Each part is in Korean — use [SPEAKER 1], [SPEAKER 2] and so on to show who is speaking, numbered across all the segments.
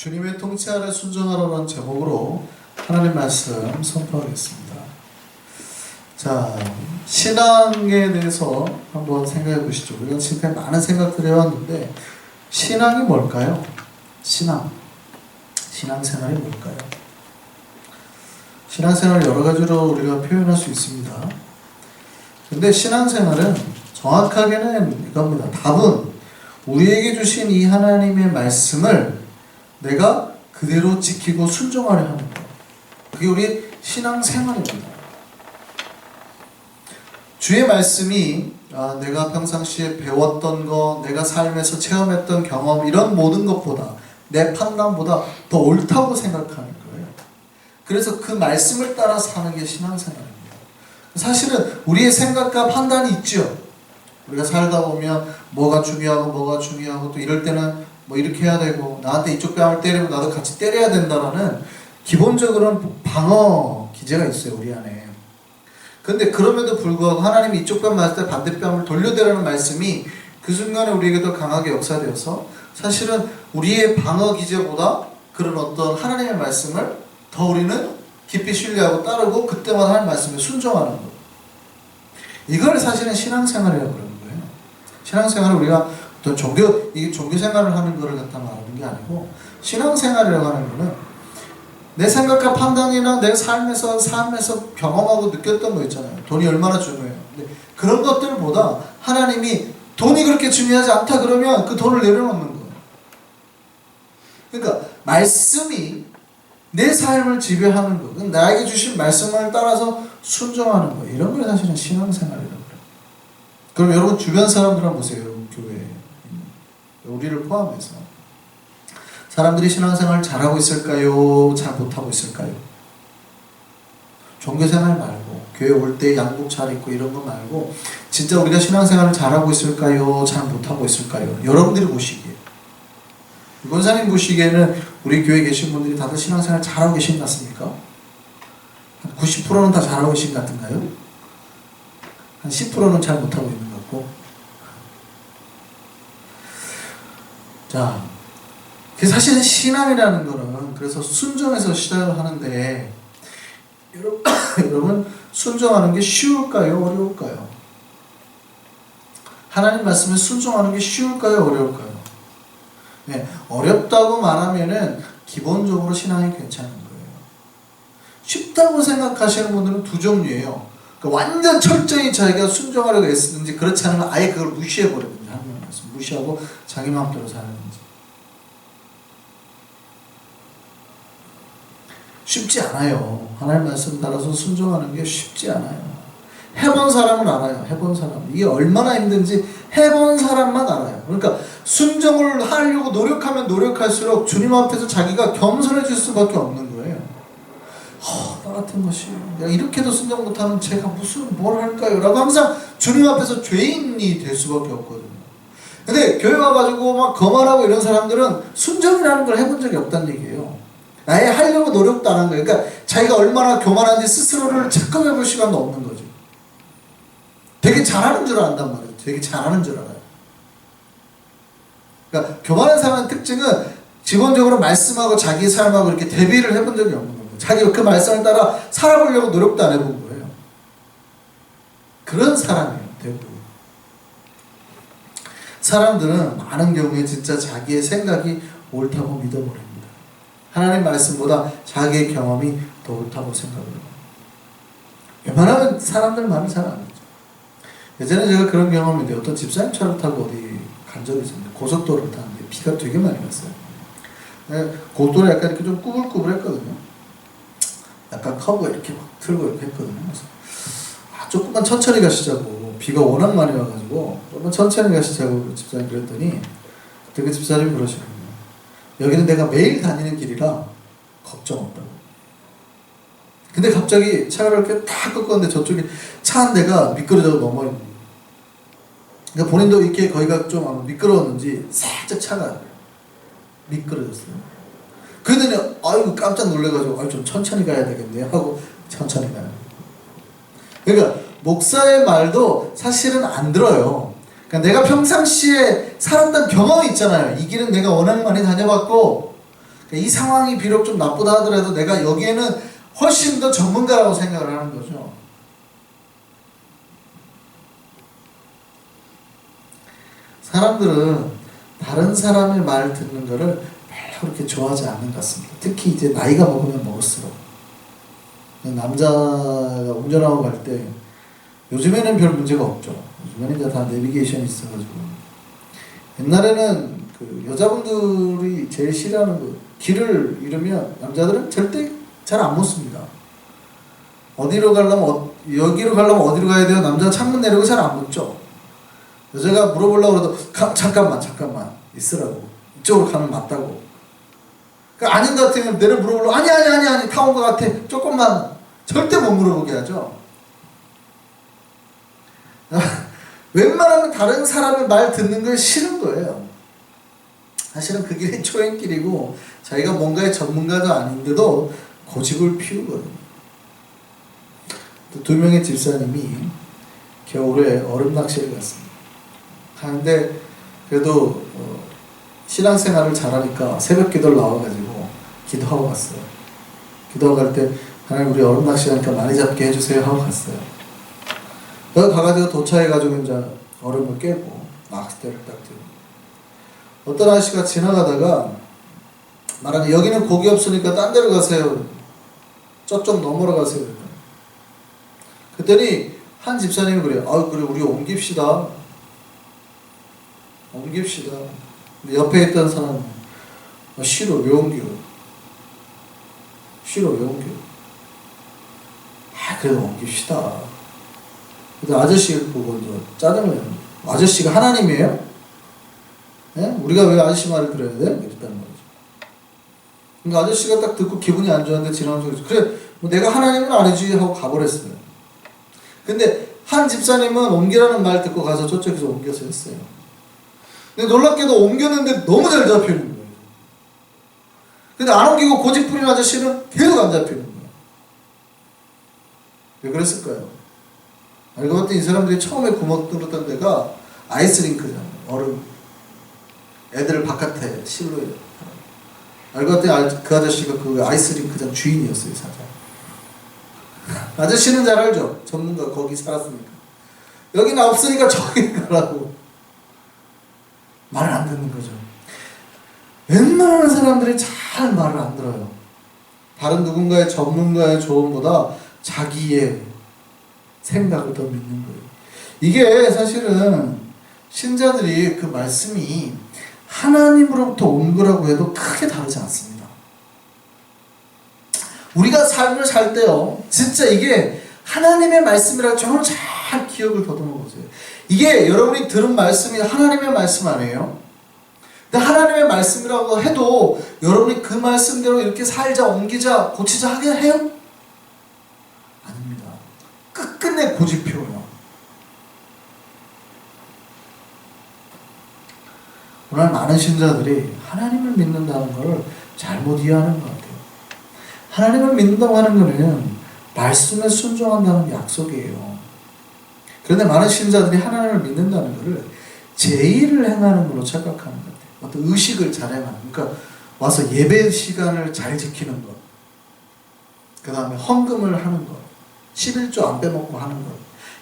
[SPEAKER 1] 주님의 통치 아래 순종하라는 제목으로 하나님 말씀 선포하겠습니다. 자, 신앙에 대해서 한번 생각해 보시죠. 우리가 지금까지 많은 생각들을 해왔는데 신앙이 뭘까요? 신앙생활이 뭘까요? 신앙생활을 여러 가지로 우리가 표현할 수 있습니다. 근데 신앙생활은 정확하게는 이겁니다. 답은 우리에게 주신 이 하나님의 말씀을 내가 그대로 지키고 순종하려 하는 것. 그게 우리 신앙생활입니다. 주의 말씀이 내가 평상시에 배웠던 거, 내가 삶에서 체험했던 경험, 이런 모든 것보다, 내 판단보다 더 옳다고 생각하는 거예요. 그래서 그 말씀을 따라 사는 게 신앙생활입니다. 사실은 우리의 생각과 판단이 있죠. 우리가 살다 보면 뭐가 중요하고 또 이럴 때는 뭐 이렇게 해야 되고, 나한테 이쪽 뺨을 때리면 나도 같이 때려야 된다라는 기본적으로는 방어 기제가 있어요, 우리 안에. 근데 그럼에도 불구하고 하나님이 이쪽 뺨 맞을 때 반대뺨을 돌려대라는 말씀이 그 순간에 우리에게 더 강하게 역사되어서 사실은 우리의 방어 기제보다 그런 어떤 하나님의 말씀을 더 우리는 깊이 신뢰하고 따르고 그때마다 하나님 말씀에 순종하는 것. 이걸 사실은 신앙생활이라고 그러는 거예요. 신앙생활은 우리가 어떤 종교 생활을 하는 거를 갖다 말하는 게 아니고, 신앙생활이라고 하는 거는 내 생각과 판단이나 내 삶에서 경험하고 느꼈던 거 있잖아요. 돈이 얼마나 중요해요. 근데 그런 것들보다 하나님이 돈이 그렇게 중요하지 않다 그러면 그 돈을 내려놓는 거예요. 그러니까 말씀이 내 삶을 지배하는 거, 나에게 주신 말씀을 따라서 순종하는 거, 이런 걸 사실은 신앙생활이라고 그래요. 그럼 여러분 주변 사람들 한번 보세요. 여러분 교회에 우리를 포함해서 사람들이 신앙생활 잘하고 있을까요? 잘 못하고 있을까요? 종교생활 말고, 교회 올 때 양복 잘 입고 이런 거 말고, 진짜 우리가 신앙생활을 잘하고 있을까요? 잘 못하고 있을까요? 여러분들이 보시기에, 권사님 보시기에는 우리 교회에 계신 분들이 다들 신앙생활 잘하고 계신 것 같습니까? 한 90%는 다 잘하고 계신 것 같은가요? 한 10%는 잘 못하고 있는 것 같고. 자, 사실은 신앙이라는 거는 그래서 순종해서 시작을 하는데, 여러분 순종하는 게 쉬울까요? 어려울까요? 하나님 말씀에 순종하는 게 쉬울까요? 어려울까요? 네, 어렵다고 말하면은 기본적으로 신앙이 괜찮은 거예요. 쉽다고 생각하시는 분들은 두 종류예요. 그러니까 완전 철저히 자기가 순종하려고 애쓰는지, 그렇지 않으면 아예 그걸 무시해버리거든요. 하나님 말씀 무시하고 자기 마음대로 사는지. 쉽지 않아요. 하나님 말씀 따라서 순종하는 게 쉽지 않아요. 해본 사람은 알아요. 해본 사람. 이게 얼마나 힘든지 해본 사람만 알아요. 그러니까 순종을 하려고 노력하면 노력할수록 주님 앞에서 자기가 겸손해질 수밖에 없는 거예요. 나 같은 것이 내가 이렇게도 순종 못하는 제가 무슨 뭘 할까요? 라고 항상 주님 앞에서 죄인이 될 수밖에 없거든요. 근데 교회 와가지고 막 거만하고 이런 사람들은 순종이라는 걸 해본 적이 없다는 얘기예요. 아예 하려고 노력도 안 한 거예요. 그러니까 자기가 얼마나 교만한지 스스로를 점검해볼 시간도 없는 거죠. 되게 잘하는 줄 안단 말이에요. 되게 잘하는 줄 알아요. 그러니까 교만한 사람의 특징은 기본적으로 말씀하고 자기 삶하고 이렇게 대비를 해본 적이 없는 거예요. 자기가 그 말씀을 따라 살아보려고 노력도 안 해본 거예요. 그런 사람이에요, 대부분. 사람들은 많은 경우에 진짜 자기의 생각이 옳다고 믿어버립니다. 하나님 말씀보다 자기의 경험이 더 옳다고 생각을 해요. 웬만하면 사람들 말을 잘 안 듣죠. 예전에 제가 그런 경험인데, 어떤 집사님 차를 타고 어디 간 적이 있었는데, 고속도로를 타는데 비가 되게 많이 왔어요. 고속도로 약간 이렇게 좀 꾸불꾸불했거든요. 약간 커브 이렇게 막 틀고 이렇게 했거든요. 그래서 조금만 천천히 가시자고, 비가 워낙 많이 와가지고 조금만 천천히 가시자고 집사님 그랬더니, 그때 그 집사님이 그러시는 거예요. 여기는 내가 매일 다니는 길이라 걱정 없다고. 근데 갑자기 차를 이렇게 탁 꺾었는데 저쪽에 차 한 대가 미끄러져서 넘어있는 거예요. 그러니까 본인도 이렇게 거기가 좀 미끄러웠는지 살짝 차가 미끄러졌어요. 그러더니 아이고 깜짝 놀래가지고 좀 천천히 가야 되겠네 하고 천천히 가요. 그러니까 목사의 말도 사실은 안 들어요. 그러니까 내가 평상시에 살았던 경험이 있잖아요. 이 길은 내가 워낙 많이 다녀봤고, 이 상황이 비록 좀 나쁘다 하더라도 내가 여기에는 훨씬 더 전문가라고 생각을 하는 거죠. 사람들은 다른 사람의 말 듣는 거를 별로 그렇게 좋아하지 않는 것 같습니다. 특히 이제 나이가 먹으면 먹을수록. 남자가 운전하고 갈 때 요즘에는 별 문제가 없죠. 요즘에는 이제 다 내비게이션이 있어가지고. 옛날에는 그 여자분들이 제일 싫어하는 거, 길을 잃으면 남자들은 절대 잘 안 묻습니다. 어디로 가려면 여기로 가려면 어디로 가야 돼요? 남자가 창문 내리고 잘 안 묻죠. 여자가 물어보려고 해도 잠깐만 있으라고. 이쪽으로 가면 맞다고. 그러니까 아닌 것 같으면 내려 물어보려고 아니 다 온 것 같아. 조금만. 절대 못 물어보게 하죠. 웬만하면 다른 사람의 말 듣는 걸 싫은 거예요. 사실은 그 길이 초행길이고 자기가 뭔가의 전문가도 아닌데도 고집을 피우거든요. 또 2명의 집사님이 겨울에 얼음 낚시를 갔습니다. 하는데 그래도 신앙생활을 잘하니까 새벽 기도를 나와가지고 기도하고 갔어요. 기도하고 갈 때 하나님 우리 얼음 낚시하니까 많이 잡게 해주세요 하고 갔어요. 그래서 가가지고 도착해가지고 이제 얼음을 깨고 낚싯대를 딱 들고 어떤 아저씨가 지나가다가 말하는 여기는 고기 없으니까 딴 데로 가세요. 저쪽 넘어러 가세요. 그랬더니 한 집사님이 그래요. 그래 우리 옮깁시다. 근데 옆에 있던 사람은 싫어 왜 옮겨? 그래도 옮깁시다. 그래서 아저씨가 보고 짜증을 아저씨가 하나님이에요? 네? 우리가 왜 아저씨 말을 들어야 돼? 이랬다는 거죠. 그러니까 아저씨가 딱 듣고 기분이 안 좋았는데 지나가면서 그래 뭐 내가 하나님은 아니지 하고 가버렸어요. 근데 한 집사님은 옮기라는 말 듣고 가서 저쪽에서 옮겨서 했어요. 근데 놀랍게도 옮겼는데 너무 잘 잡히는 거예요. 근데 안 옮기고 고집 부리는 아저씨는 계속 안 잡히는 거예요. 왜 그랬을까요? 알고 봤더니 이 사람들이 처음에 구멍 뚫었던 데가 아이스링크잖아요. 얼음. 애들 바깥에 실로 알고 봤더니 그 아저씨가 그 아이스링크장 주인이었어요. 사장. 아저씨는 잘 알죠. 전문가 거기 살았으니까. 여기는 없으니까 저기 가라고. 말을 안 듣는 거죠. 웬만한 사람들이 잘 말을 안 들어요. 다른 누군가의 전문가의 조언보다 자기의 생각을 더 믿는 거예요. 이게 사실은 신자들이 그 말씀이 하나님으로부터 온 거라고 해도 크게 다르지 않습니다. 우리가 삶을 살 때요, 진짜 이게 하나님의 말씀이라 저는 잘 기억을 더듬어 보세요. 이게 여러분이 들은 말씀이 하나님의 말씀 아니에요? 근데 하나님의 말씀이라고 해도 여러분이 그 말씀대로 이렇게 살자, 옮기자, 고치자 하게 해요? 아닙니다. 끝끝내 고집 피워요. 오늘 많은 신자들이 하나님을 믿는다는 걸 잘못 이해하는 것 같아요. 하나님을 믿는다고 하는 것은 말씀에 순종한다는 약속이에요. 그런데 많은 신자들이 하나님을 믿는다는 것을 제의를 행하는 걸로 착각하는 것 같아요. 어떤 의식을 잘 행하는, 그러니까 와서 예배 시간을 잘 지키는 것, 그 다음에 헌금을 하는 것, 11조 안 빼먹고 하는 것,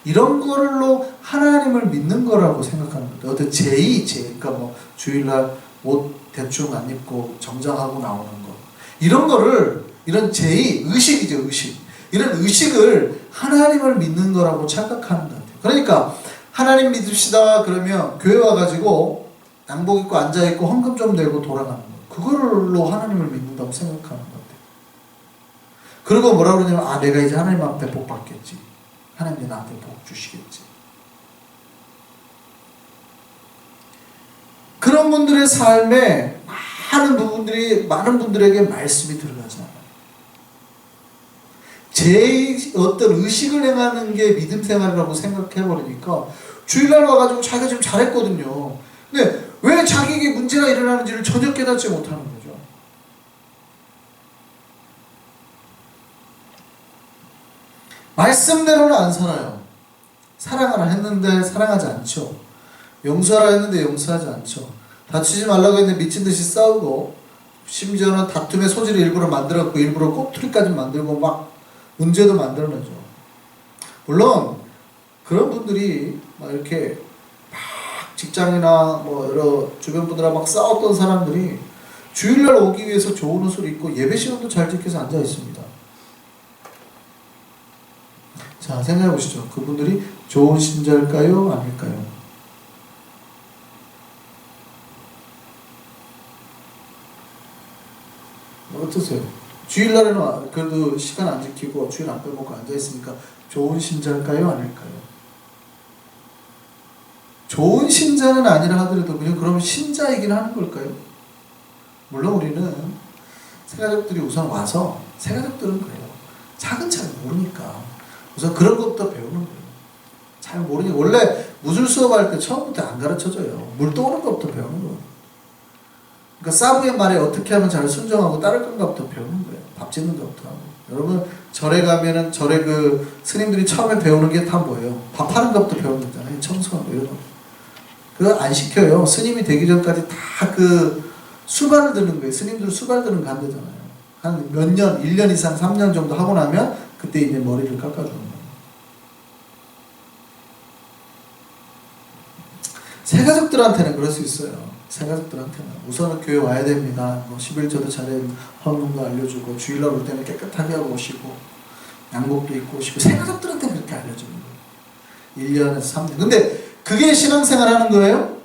[SPEAKER 1] 이런 걸로 하나님을 믿는 거라고 생각하는 것 같아요. 어떤 제의, 그러니까 뭐 주일날 옷 대충 안 입고 정장하고 나오는 것, 이런 거를, 이런 제의, 의식이죠, 의식. 이런 의식을 하나님을 믿는 거라고 착각하는 것 같아요. 그러니까 하나님 믿읍시다 그러면 교회 와가지고 양복 입고 앉아있고 헌금 좀 내고 돌아가는 거, 그걸로 하나님을 믿는다고 생각하는 것 같아요. 그리고 뭐라 그러냐면 내가 이제 하나님 앞에 복 받겠지, 하나님이 나한테 복 주시겠지. 그런 분들의 삶에 많은 분들에게 말씀이 들어가지 않아요. 제 어떤 의식을 행하는 게 믿음 생활이라고 생각해버리니까 주일날 와가지고 자기가 지금 잘했거든요. 근데 왜 자기에게 문제가 일어나는지를 전혀 깨닫지 못하는 거죠. 말씀대로는 안 살아요. 사랑하라 했는데 사랑하지 않죠. 용서하라 했는데 용서하지 않죠. 다치지 말라고 했는데 미친 듯이 싸우고 심지어는 다툼의 소지를 일부러 만들었고 일부러 꼬투리까지 만들고 막 문제도 만들어내죠. 물론 그런 분들이 막 이렇게 막 직장이나 뭐 여러 주변 분들하고 막 싸웠던 사람들이 주일날 오기 위해서 좋은 옷을 입고 예배 시간도 잘 지켜서 앉아 있습니다. 자, 생각해 보시죠. 그분들이 좋은 신자일까요? 아닐까요? 어떠세요? 주일날에는 그래도 시간 안 지키고 주일 안 빼먹고 앉아 있으니까 좋은 신자일까요? 아닐까요? 좋은 신자는 아니라 하더라도 그냥 그러면 신자이긴 하는 걸까요? 물론 우리는 새가족들이 우선 와서, 새가족들은 그래요. 차근차근 모르니까 우선 그런 것부터 배우는 거예요. 잘 모르니까 원래 무술 수업할 때 처음부터 안 가르쳐줘요. 물 떠오는 것부터 배우는 거예요. 그러니까 사부의 말에 어떻게 하면 잘 순종하고 따를 건가부터 배우는 거예요. 밥 짓는 것부터 하고. 여러분 절에 가면은 절에 그 스님들이 처음에 배우는 게 다 뭐예요? 밥하는 것부터 배우는 거잖아요. 청소하고 이런 거. 그거 안 시켜요. 스님이 되기 전까지 다 그 수발을 드는 거예요. 스님들 수발 드는 거 한대잖아요. 한 몇 년, 1년 이상, 3년 정도 하고 나면 그때 이제 머리를 깎아주는 거예요. 새가족들한테는 그럴 수 있어요. 새가족들한테는 우선은 교회 와야 됩니다. 뭐 11조도 잘해 헌문도 알려주고 주일날 올 때는 깨끗하게 하고 오시고 양복도 입고 오시고 새가족들한테는 그렇게 알려주는 거예요. 1년에서 3년. 근데 그게 신앙생활 하는 거예요?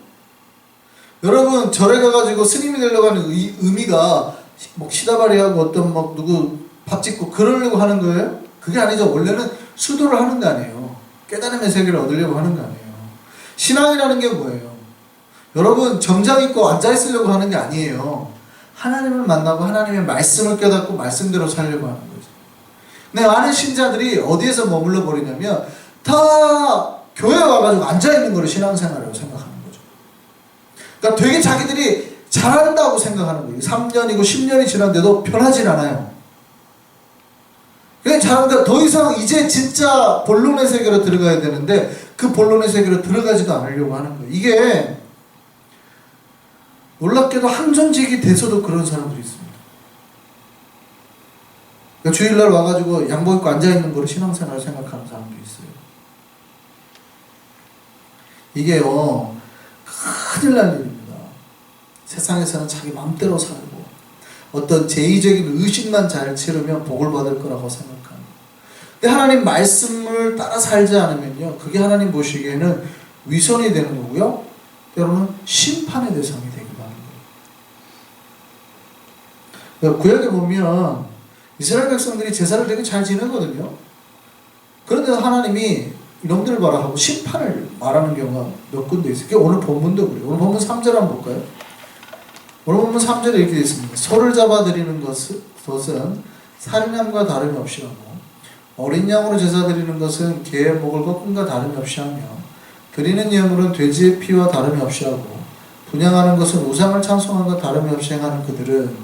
[SPEAKER 1] 여러분 절에 가가지고 스님이 되려고 하는 의미가 뭐 시다바리하고 어떤 막 누구 밥 짓고 그러려고 하는 거예요? 그게 아니죠. 원래는 수도를 하는 거 아니에요. 깨달음의 세계를 얻으려고 하는 거 아니에요. 신앙이라는 게 뭐예요? 여러분 정장 입고 앉아있으려고 하는 게 아니에요. 하나님을 만나고 하나님의 말씀을 깨닫고 말씀대로 살려고 하는 거죠. 근데 많은 신자들이 어디에서 머물러 버리냐면 다 교회에 와가지고 앉아있는 거를 신앙생활이라고 생각하는 거죠. 그러니까 되게 자기들이 잘한다고 생각하는 거예요. 3년이고 10년이 지났는데도 변하진 않아요. 그냥 잘한다. 더 이상 이제 진짜 본론의 세계로 들어가야 되는데 그 본론의 세계로 들어가지도 않으려고 하는 거예요. 이게 놀랍게도 항존직이 돼서도 그런 사람들이 있습니다. 그러니까 주일날 와가지고 양복 입고 앉아있는 거를 신앙생활을 생각하는 사람도 있어요. 이게요 큰일 날 일입니다. 세상에서는 자기 마음대로 살고 어떤 제의적인 의식만 잘 치르면 복을 받을 거라고 생각합니다. 근데 하나님 말씀을 따라 살지 않으면요 그게 하나님 보시기에는 위선이 되는 거고요 때로는 심판의 대상이 되기도 하는 거예요. 구약에 보면 이스라엘 백성들이 제사를 되게 잘 지내거든요. 그런데 하나님이 이놈들 봐라 하고 심판을 말하는 경우가 몇 군데 있어요. 그게 오늘 본문도 그래요. 오늘 본문 3절 한번 볼까요? 오늘 본문 3절에 이렇게 되어 있습니다. 소를 잡아드리는 것은 살인함과 다름이 없이 하고 어린 양으로 제사 드리는 것은 개의 목을 꺾음과 다름이 없이 하며 드리는 예물은 돼지의 피와 다름이 없이 하고 분향하는 것은 우상을 찬송함과 다름이 없이 행하는 그들은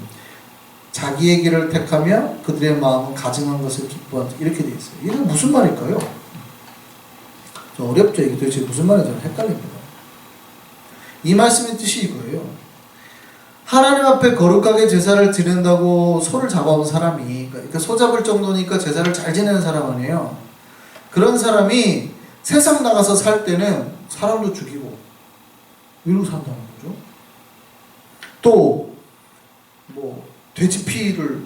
[SPEAKER 1] 자기의 길을 택하며 그들의 마음은 가증한 것을 기뻐한다. 이렇게 되어 있어요. 이게 무슨 말일까요? 좀 어렵죠. 이게 도대체 무슨 말인지 헷갈립니다. 이 말씀의 뜻이 이거예요. 하나님 앞에 거룩하게 제사를 지낸다고 소를 잡아온 사람이, 그러니까 소 잡을 정도니까 제사를 잘 지내는 사람 아니에요. 그런 사람이 세상 나가서 살 때는 사람도 죽이고 이러고 산다는 거죠. 또 뭐 돼지 피를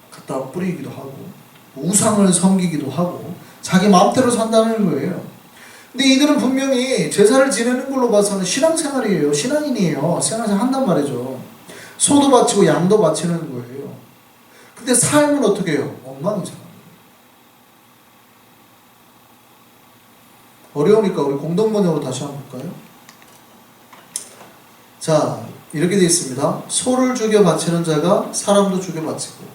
[SPEAKER 1] 갖다 뿌리기도 하고 우상을 섬기기도 하고 자기 마음대로 산다는 거예요. 근데 이들은 분명히 제사를 지내는 걸로 봐서는 신앙생활이에요. 신앙인이에요. 신앙생활 한단 말이죠. 소도 바치고 양도 바치는 거예요. 근데 삶은 어떻게 해요? 엉망이잖아요. 어려우니까 우리 공동번역으로 다시 한번 볼까요? 자, 이렇게 되어 있습니다. 소를 죽여 바치는 자가 사람도 죽여 바치고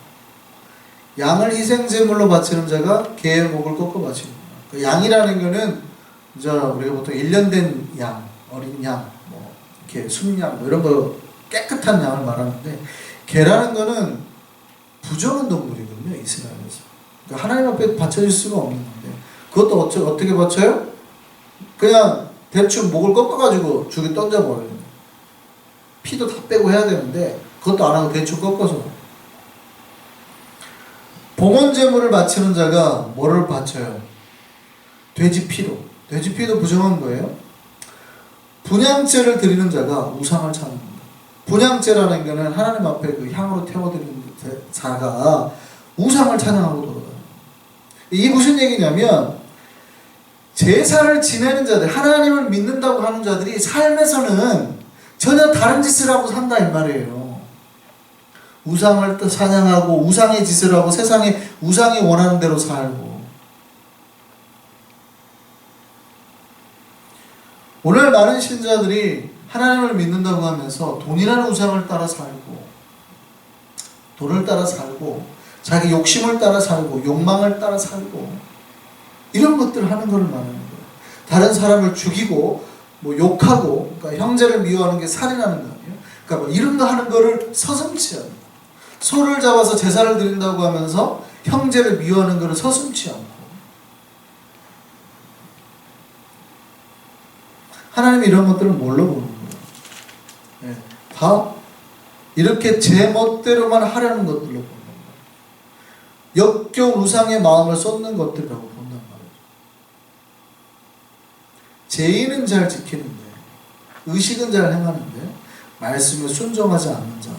[SPEAKER 1] 양을 희생제물로 바치는 자가 개의 목을 꺾어 바치는 거예요. 양이라는 거는 우리가 보통 1년 된 양, 어린 양, 뭐 이렇게 순양 뭐 이런 거 깨끗한 양을 말하는데 개라는 거는 부정한 동물이거든요. 이스라엘에서. 그러니까 하나님 앞에 바쳐질 수가 없는 건데 그것도 어떻게 바쳐요? 그냥 대충 목을 꺾어가지고 죽이 던져버려요. 피도 다 빼고 해야 되는데 그것도 안 하고 대충 꺾어서. 봉헌 제물을 바치는 자가 뭐를 바쳐요? 돼지 피로. 돼지 피도 부정한 거예요. 분향제를 드리는 자가 우상을 찬양합니다. 분향제라는 것은 하나님 앞에 그 향으로 태워드리는 자가 우상을 찬양하고 돌아가요. 이게 무슨 얘기냐면 제사를 지내는 자들, 하나님을 믿는다고 하는 자들이 삶에서는 전혀 다른 짓을 하고 산다 이 말이에요. 우상을 또 찬양하고 우상의 짓을 하고 세상에 우상이 원하는 대로 살고. 오늘 많은 신자들이 하나님을 믿는다고 하면서 돈이라는 우상을 따라 살고, 돈을 따라 살고, 자기 욕심을 따라 살고, 욕망을 따라 살고, 이런 것들을 하는 것을 말하는 거예요. 다른 사람을 죽이고 뭐 욕하고, 그러니까 형제를 미워하는 게 살인하는 거 아니에요? 그러니까 뭐 이런 거 하는 거를 서슴지 않고, 소를 잡아서 제사를 드린다고 하면서 형제를 미워하는 거를 서슴지 않고, 하나님이 이런 것들을 뭘로 보는 거예요? 네, 다 이렇게 제 멋대로만 하려는 것들로 보는 거예요. 역겨운 우상의 마음을 쏟는 것들이라고 본단 말이에요. 제의는 잘 지키는데, 의식은 잘 행하는데 말씀에 순종하지 않는 자.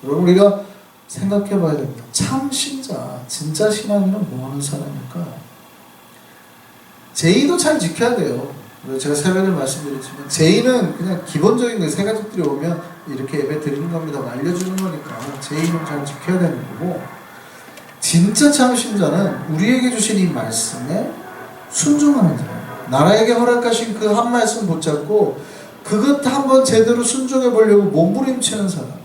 [SPEAKER 1] 여러분, 우리가 생각해 봐야 됩니다. 참 신자, 진짜 신앙인은 뭐 하는 사람일까? 제의도 잘 지켜야 돼요. 제가 새벽에 말씀드렸지만 제의는 그냥 기본적인 거 세 가지들이 오면 이렇게 예배 드리는 겁니다. 알려주는 거니까 제의는 잘 지켜야 되는 거고, 진짜 참 신자는 우리에게 주신 이 말씀에 순종하는 자예요. 나라에게 허락하신 그 한 말씀 붙잡고 그것 한번 제대로 순종해 보려고 몸부림치는 사람.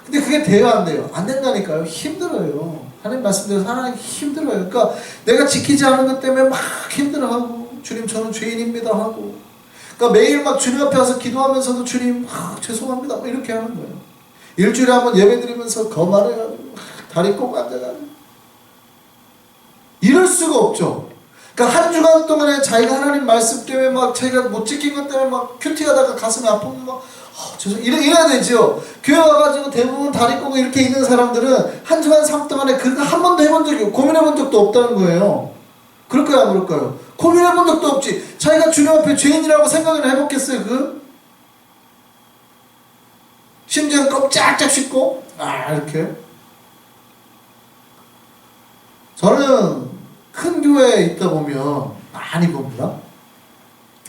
[SPEAKER 1] 근데 그게 돼요, 안 돼요? 안 된다니까요. 힘들어요. 하나님 말씀대로 살아가기 힘들어요. 그러니까 내가 지키지 않은 것 때문에 막 힘들어하고, 주님 저는 죄인입니다 하고, 그러니까 매일 막 주님 앞에 와서 기도하면서도 주님 죄송합니다 이렇게 하는 거예요. 일주일에 한번 예배 드리면서 거만해가지고 다리 꼭 앉아가지고 이럴 수가 없죠. 그러니까 한 주간 동안에 자기가 하나님 말씀 때문에 막 자기가 못 지킨 것 때문에 막 큐티하다가 가슴이 아프면 막 이래야 되죠. 교회 와가지고 대부분 다리 꼬고 이렇게 있는 사람들은 한 주간 삶 동안에 그거 한 번도 해본 적이 없고 고민해본 적도 없다는 거예요. 그럴까요, 안 그럴까요? 고민해본 적도 없지. 자기가 주님 앞에 죄인이라고 생각을 해봤겠어요? 심지어 껍짝짝 씻고 이렇게. 저는 큰 교회에 있다 보면 많이 봅니다.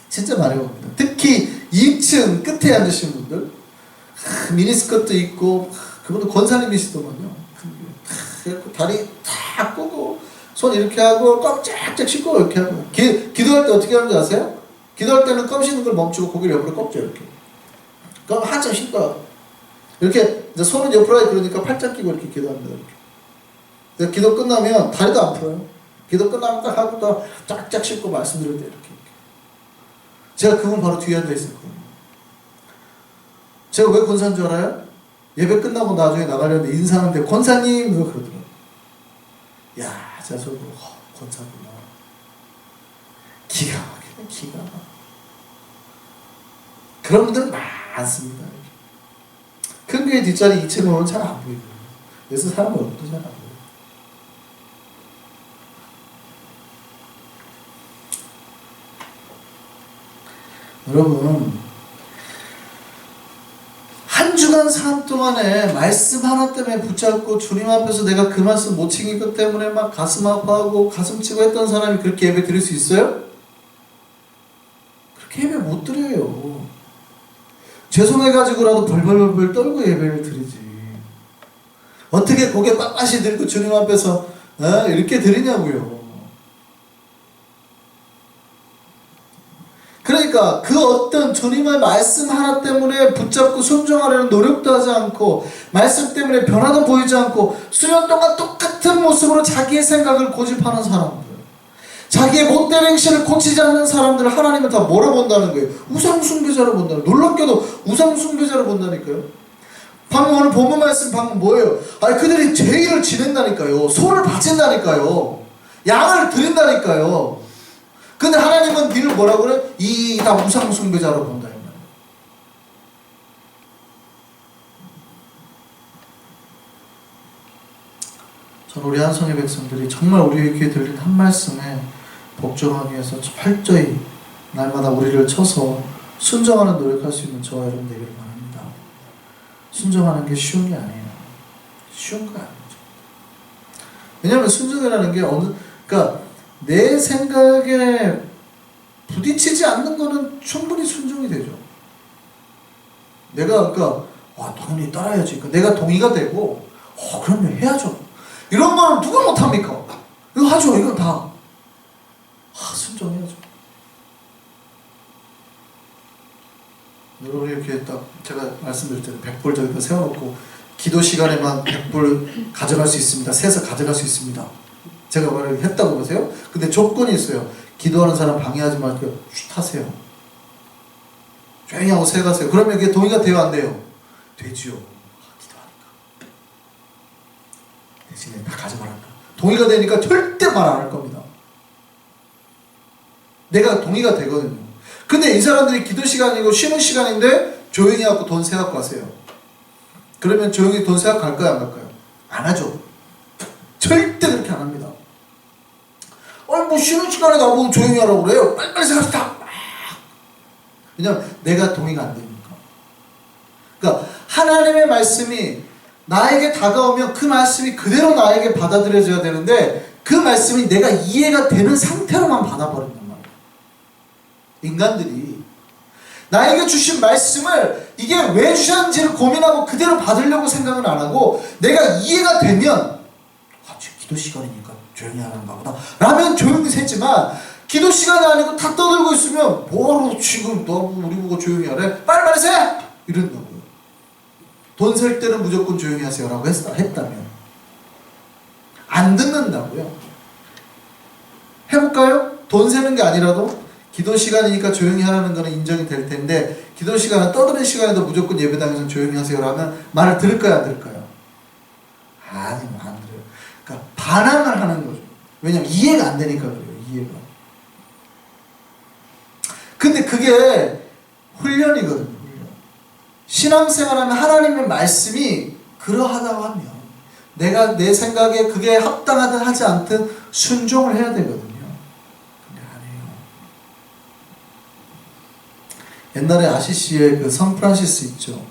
[SPEAKER 1] 진짜 많이 봅니다. 특히 2층 끝에 앉으신 분들, 미니스커트 입고, 그분도 권사님이시더만요. 다리 탁 꼬고 손 이렇게 하고 껍짝짝 씻고 이렇게 하고, 기도할 때 어떻게 하는지 아세요? 기도할 때는 껌 씻는 걸 멈추고 고개를 옆으로 꺾죠. 이렇게 그럼 한참 씻다 이렇게 이제 손은 옆으로 하기 그러니까 팔짱 끼고 이렇게 기도합니다. 이렇게 기도 끝나면 다리도 안 풀어요. 기도 끝나면 딱 하고 또 쫙쫙 씻고 말씀 드릴 때 이렇게. 제가 그분 바로 뒤에 앉아 있었거든요. 제가 왜 권사인 줄 알아요? 예배 끝나고 나중에 나가려는데 인사하는데 권사님 그러더라고요. 야, 제가 저거 권사구나. 기가 막히네, 기가 막. 그런 분들 많습니다. 큰 교회 뒷자리 2층 오면 잘 안 보이고요. 그래서 사람 얼굴도 잘 안 보여요. 여러분, 한 주간 삶 동안에 말씀 하나 때문에 붙잡고 주님 앞에서 내가 그 말씀 못 챙긴 것 때문에 막 가슴 아파하고 가슴 치고 했던 사람이 그렇게 예배 드릴 수 있어요? 그렇게 예배 못 드려요. 죄송해가지고라도 벌벌벌 떨고 예배를 드리지. 어떻게 고개 빳빳이 들고 주님 앞에서 이렇게 드리냐고요. 그러니까 그 어떤 주님의 말씀 하나 때문에 붙잡고 순종하려는 노력도 하지 않고, 말씀 때문에 변화도 보이지 않고 수년 동안 똑같은 모습으로 자기의 생각을 고집하는 사람들, 자기의 못된 행실을 고치지 않는 사람들을 하나님은 다 뭐라 본다는 거예요? 우상숭배자로 본다는 거예요. 놀랍게도 우상숭배자로 본다니까요. 방금 오늘 본문 말씀 방금 뭐예요? 그들이 죄를 지낸다니까요. 소를 바친다니까요. 양을 드린다니까요. 근데 하나님은 니를 뭐라고 그래? 이 다 우상숭배자로 본다. 저는 우리 한성의 백성들이 정말 우리의 귀에 들린 한 말씀에 복종하기 위해서 철저히 날마다 우리를 쳐서 순종하는 노력할 수 있는 저와 여러분 되기를 바랍니다. 순종하는 게 쉬운 게 아니에요. 쉬운 거 아니죠. 왜냐하면 순종이라는 게 그러니까 내 생각에 부딪히지 않는 거는 충분히 순종이 되죠. 내가 그러니까 당연히 따라야지. 그러니까 내가 동의가 되고 그럼요 해야죠. 이런 거는 누가 못합니까? 이거 하죠. 이건 다 순종해야죠. 여러분 이렇게 딱 제가 말씀드릴 때는 100불 저기다 세워놓고 기도 시간에만 100불 가져갈 수 있습니다. 세서 가져갈 수 있습니다. 제가 말을 했다고 보세요. 근데 조건이 있어요. 기도하는 사람 방해하지 말고 쉿 하세요. 조용히 하고 세 가세요. 그러면 이게 동의가 돼요 안 돼요? 되지요. 기도하니까. 대신에 다 가져가란다. 동의가 되니까 절대 말 안 할 겁니다. 내가 동의가 되거든요. 근데 이 사람들이 기도 시간이고 쉬는 시간인데 조용히 하고 돈 세갖고 가세요. 그러면 조용히 돈 세갖고 갈까요 안 갈까요? 안 하죠. 절대 그렇게 안 합니다. 뭐 쉬는 시간에 나보고 조용히 하라고 그래요. 빨리빨리 세갑시다. 왜냐면 내가 동의가 안 되니까. 그러니까 하나님의 말씀이 나에게 다가오면 그 말씀이 그대로 나에게 받아들여져야 되는데 그 말씀이 내가 이해가 되는 상태로만 받아버린단 말이에요. 인간들이 나에게 주신 말씀을 이게 왜 주셨는지를 고민하고 그대로 받으려고 생각은 안 하고 내가 이해가 되면 지금 기도 시간이니까 조용히 하는가 보다 라면 조용히 세지만 기도 시간이 아니고 다 떠들고 있으면 뭐로 지금 너 우리 보고 조용히 하래? 빨리빨리 세! 이런다고요. 돈 셀 때는 무조건 조용히 하세요 라고 했다면 안 듣는다고요. 해볼까요? 돈 세는 게 아니라도 기도 시간이니까 조용히 하라는 거는 인정이 될 텐데 기도 시간은 떠드는 시간에도 무조건 예배당에서 조용히 하세요 라면 말을 들을까요 안 들을까요? 아니 안 들어요. 그러니까 반항을 하는 거죠. 왜냐면 이해가 안 되니까 그래요. 이해가. 근데 그게 훈련이거든요. 훈련. 신앙생활하면 하나님의 말씀이 그러하다고 하면 내가 내 생각에 그게 합당하든 하지 않든 순종을 해야 되거든요. 옛날에 아시시의 그 성프란시스 있죠.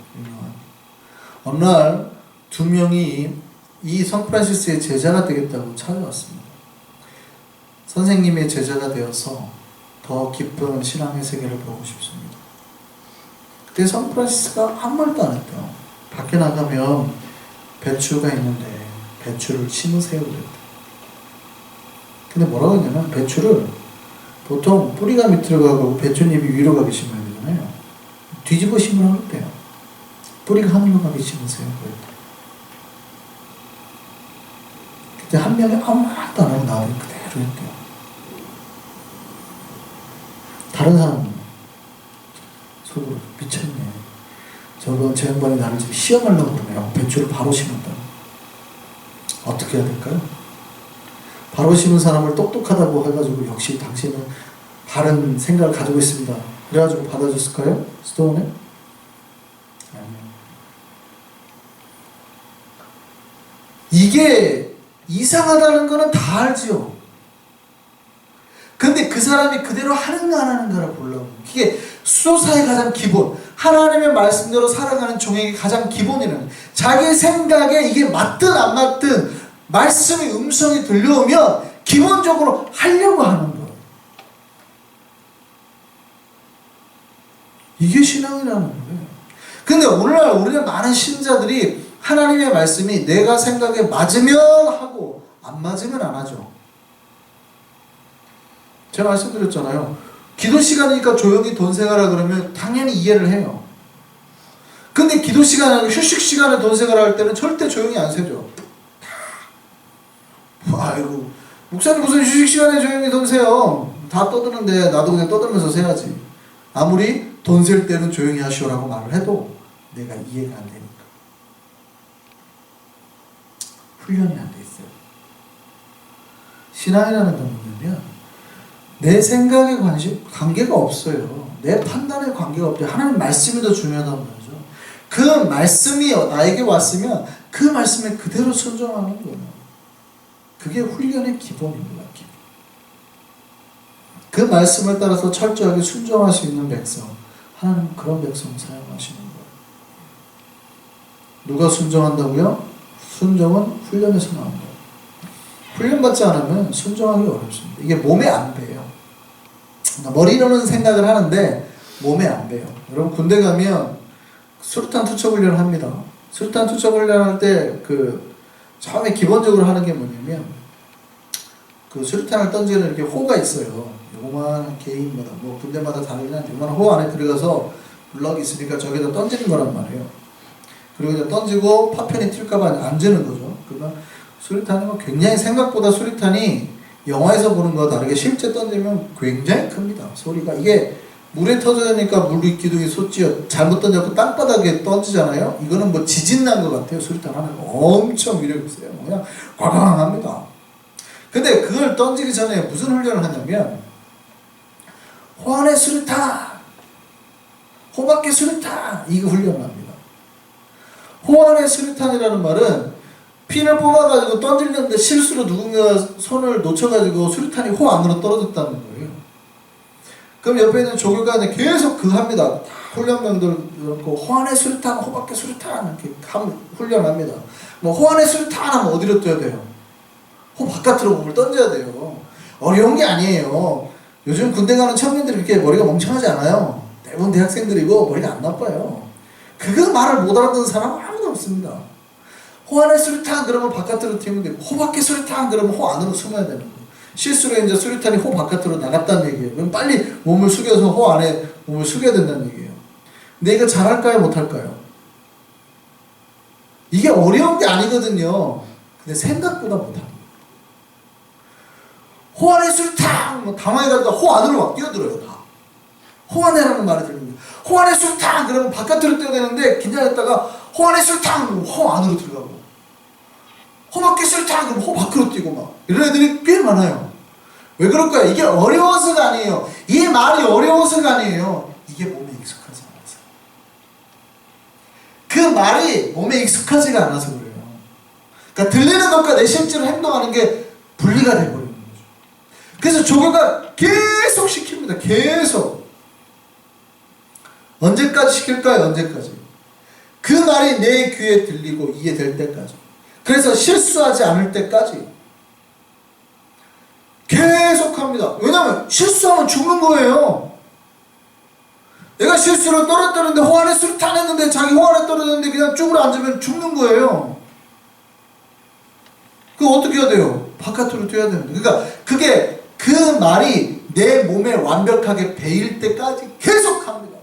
[SPEAKER 1] 어느 날 두 명이 이 성프란시스의 제자가 되겠다고 찾아왔습니다. 선생님의 제자가 되어서 더 깊은 신앙의 세계를 보고 싶습니다. 그때 성프란시스가 아무 말도 안 했대요. 밖에 나가면 배추가 있는데 배추를 심으세요 그랬대요. 근데 뭐라고 했냐면 배추를 보통 뿌리가 밑으로 가고 배추잎이 위로 가게 심어야 되잖아요. 뒤집어 심으라고 했대요. 뿌리가 하늘로 가게 심으세요 그랬대요. 그때 한 명이 아무 말도 안 하고 나를 그대로 했대요. 다른 사람은 속으로 미쳤네. 저건 제 양반이 나를 지금 시험하려고 그러네요. 배추를 바로 심었다. 어떻게 해야 될까요? 바로 심은 사람을 똑똑하다고 해가지고 역시 당신은 다른 생각을 가지고 있습니다. 그래가지고 받아줬을까요? 스토어는? 아니요. 이게 이상하다는 거는 다 알지요. 근데 그 사람이 그대로 하는가 안 하는가를 보려고. 이게 수도사의 가장 기본, 하나님의 말씀대로 살아가는 종에게 가장 기본이라는, 자기 생각에 이게 맞든 안 맞든 말씀의 음성이 들려오면 기본적으로 하려고 하는 거예요. 이게 신앙이라는 거예요. 근데 오늘날 우리는 많은 신자들이 하나님의 말씀이 내가 생각에 맞으면 하고 안 맞으면 안 하죠. 제가 말씀드렸잖아요. 기도 시간이니까 조용히 돈 세가라 그러면 당연히 이해를 해요. 근데 기도 시간이 아니고 휴식 시간에 돈 세가라 할 때는 절대 조용히 안 세죠. 아이고, 목사님 무슨 휴식 시간에 조용히 돈 세요? 다 떠드는데 나도 그냥 떠들면서 세야지. 아무리 돈 셀 때는 조용히 하시오라고 말을 해도 내가 이해가 안 되니까. 훈련이 안 돼 있어요. 신앙이라는 건 뭐냐면 내 생각에 관계가 없어요. 내 판단에 관계가 없대요. 하나님 말씀이 더 중요하다는 거죠. 그 말씀이 나에게 왔으면 그 말씀에 그대로 순종하는 거예요. 그게 훈련의 기본입니다. 기본. 그 말씀을 따라서 철저하게 순종할 수 있는 백성, 하나님은 그런 백성을 사용하시는 거예요. 누가 순종한다고요? 순종은 훈련에서 나온 거예요. 훈련받지 않으면 순종하기 어렵습니다. 이게 몸에 안 배요. 머리로는 생각을 하는데 몸에 안 배요. 여러분 군대 가면 수류탄 투척 훈련을 합니다. 수류탄 투척 훈련할 때 처음에 기본적으로 하는 게 뭐냐면 그 수류탄을 던지는 이렇게 호가 있어요. 요만한 개인마다 뭐 군대마다 다르긴 한데 요만한 호 안에 들어가서 블럭이 있으니까 저기다 던지는 거란 말이에요. 그리고 이제 던지고 파편이 튈까봐 안 재는 거죠. 그러면 수류탄이 굉장히 생각보다 수류탄이 영화에서 보는 거와 다르게 실제 던지면 굉장히 큽니다. 소리가 이게 물에 터져니까 물 기둥이 솟지요. 잘못 던져서 땅바닥에 던지잖아요. 이거는 뭐 지진 난 것 같아요. 수류탄 하나가 엄청 위력이 있어요. 그냥 꽝꽝합니다. 근데 그걸 던지기 전에 무슨 훈련을 하냐면 호안의 수류탄, 호밖에 수류탄 이거 훈련을 합니다. 호안의 수류탄이라는 말은 핀을 뽑아가지고 던지려는데 실수로 누군가 손을 놓쳐가지고 수류탄이 호 안으로 떨어졌다는 거예요. 그럼 옆에 있는 조교관이 계속 합니다. 훈련병들 그렇고 호안의 수류탄, 호밖에 수류탄 이렇게 훈련합니다. 뭐 호안의 수류탄 하면 어디로 떠야 돼요? 호 바깥으로 몸을 던져야 돼요. 어려운 게 아니에요. 요즘 군대 가는 청년들이 이렇게 머리가 멍청하지 않아요. 대부분 대학생들이고 머리가 안 나빠요. 그거 말을 못 알아듣는 사람은 아무도 없습니다. 호 안에 수류탄 그러면 바깥으로 튀면 되고 호 밖에 수류탄 그러면 호 안으로 숨어야 되는 거예요. 실수로 이제 수류탄이 호 바깥으로 나갔다는 얘기예요. 그럼 빨리 몸을 숙여서 호 안에 몸을 숙여야 된다는 얘기예요. 근데 이거 잘할까요? 못할까요? 이게 어려운 게 아니거든요. 근데 생각보다 못합니다. 호 안에 수류탄 뭐 가만히 가다가 호 안으로 막 뛰어들어요. 다. 호 안에라는 말이 들립니다. 호 안에 수류탄 그러면 바깥으로 뛰어야 되는데 긴장했다가 호 안에 수류탄 그러면 호 안으로 들어가고 호 밖에 수류탄 그러면 호 밖으로 뛰고 막 이런 애들이 꽤 많아요. 왜 그럴까요? 이게 어려워서가 아니에요. 이 말이 어려워서가 아니에요. 이게 몸에 익숙하지 않아서. 그 말이 몸에 익숙하지가 않아서 그래요. 그러니까 들리는 것과 내 실제로 행동하는 게 분리가 돼버리는 거죠. 그래서 조교가 계속 시킵니다. 계속. 언제까지 시킬까요? 언제까지? 그 말이 내 귀에 들리고 이해될 때까지. 그래서 실수하지 않을 때까지 계속 합니다. 왜냐하면 실수하면 죽는 거예요. 내가 실수로 떨어뜨렸는데 호안에 수류탄 했는데 자기 호안에 떨어졌는데 그냥 쭈그려 앉으면 죽는 거예요. 그거 어떻게 해야 돼요? 바깥으로 뛰어야 됩니다. 그러니까 그게 그 말이 내 몸에 완벽하게 배일 때까지 계속 합니다.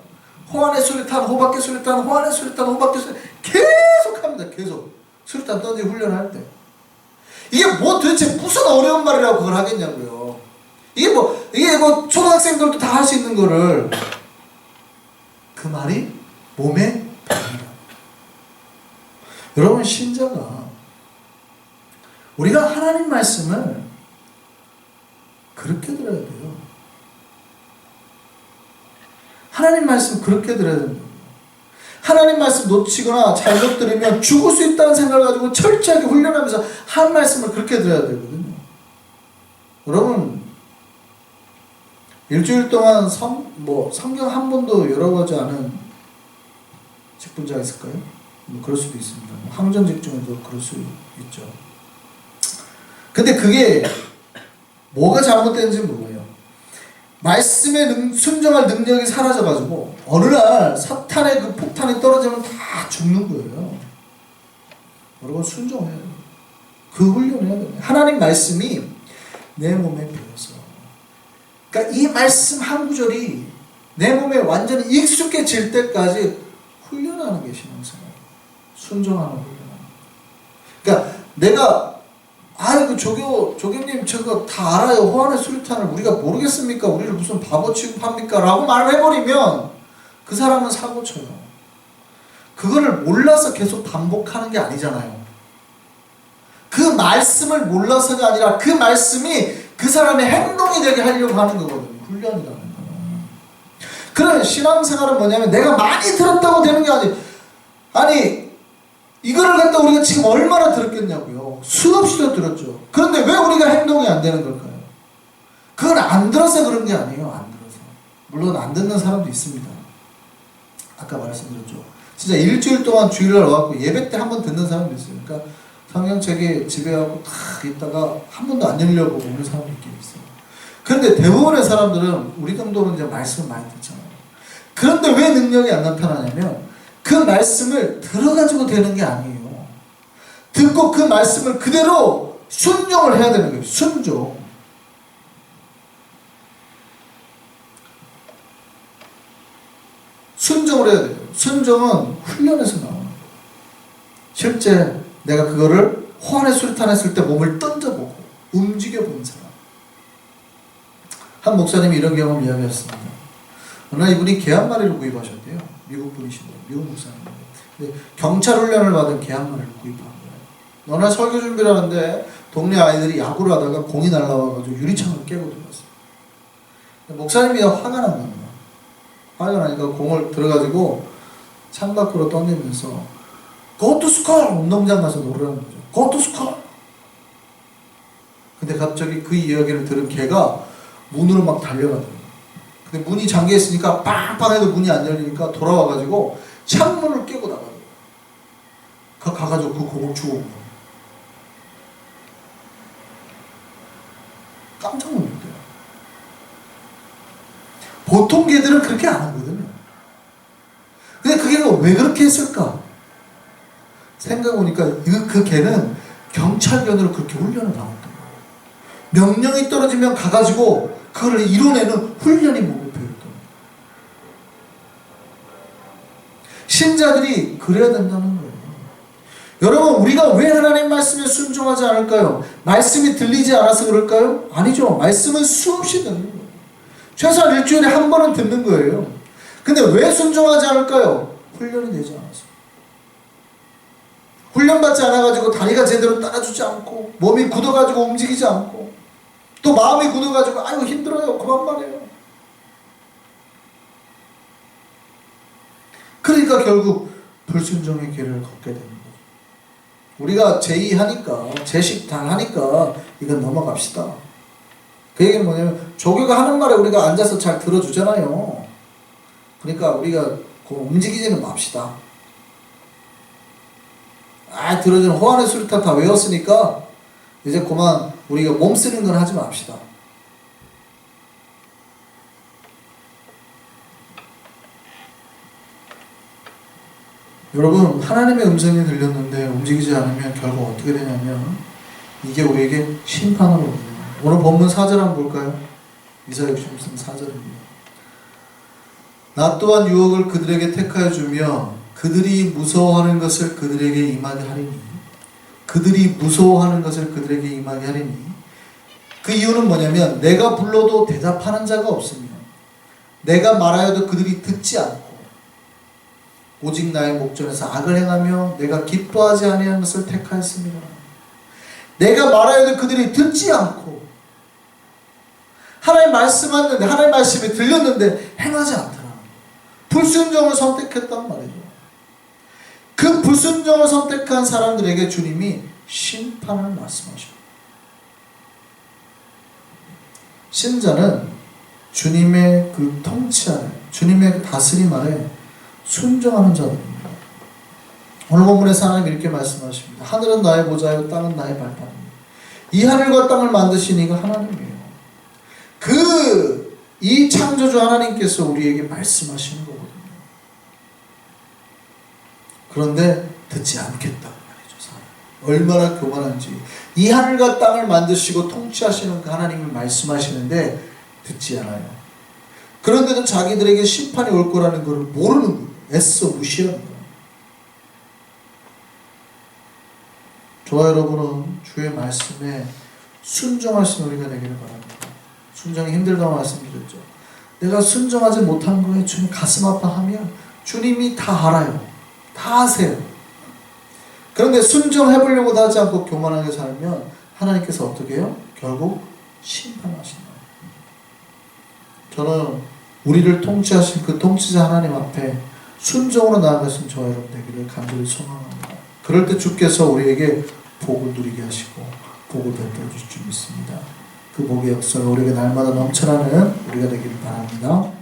[SPEAKER 1] 호안에 수류탄, 호밖에 수류탄, 호안에 수류탄, 호밖에 수류탄 계속 합니다. 계속. 수류탄 던지고 훈련할 때. 이게 뭐 도대체 무슨 어려운 말이라고 그걸 하겠냐고요. 이게 뭐 초등학생들도 다 할 수 있는 거를 그 말이 몸에 배입니다. 여러분 신자가 우리가 하나님 말씀을 그렇게 들어야 돼요. 하나님 말씀 그렇게 들어야 됩니다. 하나님 말씀 놓치거나 잘못 들으면 죽을 수 있다는 생각을 가지고 철저하게 훈련하면서 한 말씀을 그렇게 들어야 되거든요. 여러분 일주일 동안 성경 한 번도 열어보지 않은 직분자가 있을까요? 뭐 그럴 수도 있습니다. 항전직 중에도 그럴 수 있죠. 근데 그게 뭐가 잘못되는지 몰라요. 말씀에 순종할 능력이 사라져가지고 어느 날 사탄의 그 폭탄이 떨어지면 다 죽는 거예요. 여러분 순종해야 돼요. 그 훈련해야 돼요. 하나님 말씀이 내 몸에 배어서 그러니까 이 말씀 한 구절이 내 몸에 완전히 익숙해질 때까지 훈련하는 게 신앙생활이에요. 순종하는 훈련하는 거예요. 그러니까 내가 그 조교님 저거 다 알아요. 호안의 수류탄을 우리가 모르겠습니까? 우리를 무슨 바보 취급합니까? 라고 말을 해버리면 그 사람은 사고 쳐요. 그거를 몰라서 계속 반복하는 게 아니잖아요. 그 말씀을 몰라서가 아니라 그 말씀이 그 사람의 행동이 되게 하려고 하는 거거든요. 훈련이라는 거는. 그런 신앙생활은 뭐냐면 내가 많이 들었다고 되는 게 아니 이거를 갖다 우리가 지금 얼마나 들었겠냐고. 들었냐고요. 수없이도 들었죠. 그런데 왜 우리가 행동이 안 되는 걸까요? 그건 안 들어서 그런 게 아니에요. 안 들어서. 물론 안 듣는 사람도 있습니다. 아까 말씀드렸죠. 진짜 일주일 동안 주일날 와갖고 예배 때 한 번 듣는 사람도 있어요. 그러니까 성경책에 집에 가고 탁 있다가 한 번도 안 열려보고 오는 사람도 있긴 있어요. 그런데 대부분의 사람들은 우리 정도는 이제 말씀을 많이 듣잖아요. 그런데 왜 능력이 안 나타나냐면 그 말씀을 들어가지고 되는 게 아니에요. 듣고 그 말씀을 그대로 순종을 해야 되는 거예요. 순종. 순종을 해야 돼요. 순종은 훈련에서 나오는 거예요. 실제 내가 그거를 호환의 수류탄 했을 때 몸을 던져보고 움직여본 사람. 한 목사님이 이런 경험을 이야기했습니다. 어느 날 이분이 개 한 마리를 구입하셨대요. 미국 분이신데, 미국 목사님인데. 근데 경찰 훈련을 받은 개 한 마리를 구입한 거예요. 어느 날 설교 준비를 하는데 동네 아이들이 야구를 하다가 공이 날라와가지고 유리창을 깨고 들어갔어요. 목사님이 화가 난 겁니다. 화가 나니까 공을 들어가지고 창밖으로 던지면서 Go to school! 운동장 가서 놀으라는 거죠. Go to school! 근데 갑자기 그 이야기를 들은 개가 문으로 막 달려가더라고요. 근데 문이 잠겨있으니까 빵빵 해도 문이 안 열리니까 돌아와가지고 창문을 깨고 나가더라고요. 가가지고 그 공을 주워 온 거예요. 깜짝 놀랐대요. 보통 개들은 그렇게 안 하거든요. 근데 그 개가 왜 그렇게 했을까? 생각해보니까 그 개는 경찰견으로 그렇게 훈련을 받았던 거예요. 명령이 떨어지면 가가지고 그걸 이뤄내는 훈련이 목표였던 거예요. 신자들이 그래야 된다는 거예요. 여러분, 우리가 왜 하나님 말씀에 순종하지 않을까요? 말씀이 들리지 않아서 그럴까요? 아니죠. 말씀은 수없이 듣는 거예요. 최소한 일주일에 한 번은 듣는 거예요. 근데 왜 순종하지 않을까요? 훈련이 되지 않아서. 훈련받지 않아가지고 다리가 제대로 따라주지 않고 몸이 굳어가지고 움직이지 않고 또 마음이 굳어가지고 아이고 힘들어요. 그만 말해요. 그러니까 결국 불순종의 길을 걷게 되는 거죠. 우리가 제의하니까 제식당 하니까 이건 넘어갑시다. 그 얘기는 뭐냐면 조교가 하는 말에 우리가 앉아서 잘 들어주잖아요. 그러니까 우리가 움직이지는 맙시다. 들어주는 호환의 수류탄 다 외웠으니까 이제 그만 우리가 몸 쓰는 건 하지 맙시다. 여러분, 하나님의 음성이 들렸는데 움직이지 않으면 결국 어떻게 되냐면 이게 우리에게 심판으로 오거든요. 오늘 본문 4절 한번 볼까요? 이사야 63장 4절입니다. 나 또한 유혹을 그들에게 택하여 주며 그들이 무서워하는 것을 그들에게 임하게 하리니 그들이 무서워하는 것을 그들에게 임하게 하리니 그 이유는 뭐냐면 내가 불러도 대답하는 자가 없으며 내가 말하여도 그들이 듣지 않고 오직 나의 목전에서 악을 행하며 내가 기뻐하지 아니하는 것을 택하였습니다. 내가 말하여도 그들이 듣지 않고 하나님 말씀하는데 하나님 말씀이 들렸는데 행하지 않더라. 불순종을 선택했단 말이죠. 그 불순종을 선택한 사람들에게 주님이 심판을 말씀하십니다. 신자는 주님의 그 통치 아래, 주님의 그 다스림 아래 순종하는 자들입니다. 오늘 본문에서 하나님 이렇게 말씀하십니다. 하늘은 나의 보좌요 땅은 나의 발판입니다. 이 하늘과 땅을 만드신 이가 하나님이에요. 이 창조주 하나님께서 우리에게 말씀하시는 거거든요. 그런데 듣지 않겠다고 말이죠. 얼마나 교만한지. 이 하늘과 땅을 만드시고 통치하시는 그 하나님이 말씀하시는데 듣지 않아요. 그런데도 자기들에게 심판이 올 거라는 것을 모르는 거예요. 애써 무시하는 거예요. 저와 여러분은 주의 말씀에 순종하신 우리가 되기를 바랍니다. 순종이 힘들다고 말씀드렸죠. 내가 순종하지 못한 거에 주님 가슴 아파하면 주님이 다 알아요. 다 아세요. 그런데 순종해보려고도 하지 않고 교만하게 살면 하나님께서 어떻게 해요? 결국 심판하신다. 저는 우리를 통치하신 그 통치자 하나님 앞에 순종으로 나아가신 저와 여러분 되기를 간절히 소망합니다. 그럴 때 주께서 우리에게 복을 누리게 하시고 복을 베풀어 주실 줄 믿습니다. 그 복의 역사가 우리에게 날마다 넘쳐나는 우리가 되기를 바랍니다.